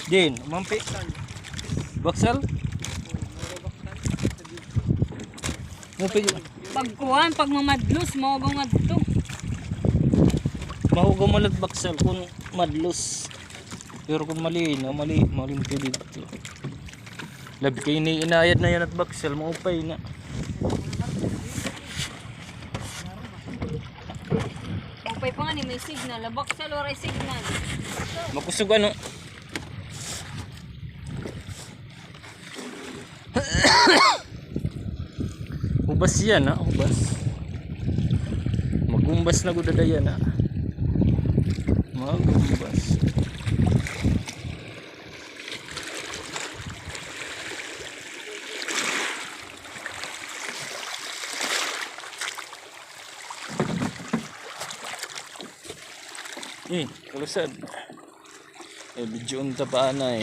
Din, mampi. Baksal? Mampi. Pagkuhan, pag mamadlos, maugaw nga dito. Mahugaw malat baksal kung madlos. Pero kung malinaw, malimpi dito. Labi kayo ni inayad na yan at baksal, maupay na. Maupay pa nga ni may signal. Baksal or ay signal. Makusog ano? Ubas yan ha, ubas. Magumbas na gudada yan ha. Magumbas. Kalusad. Video unta pa na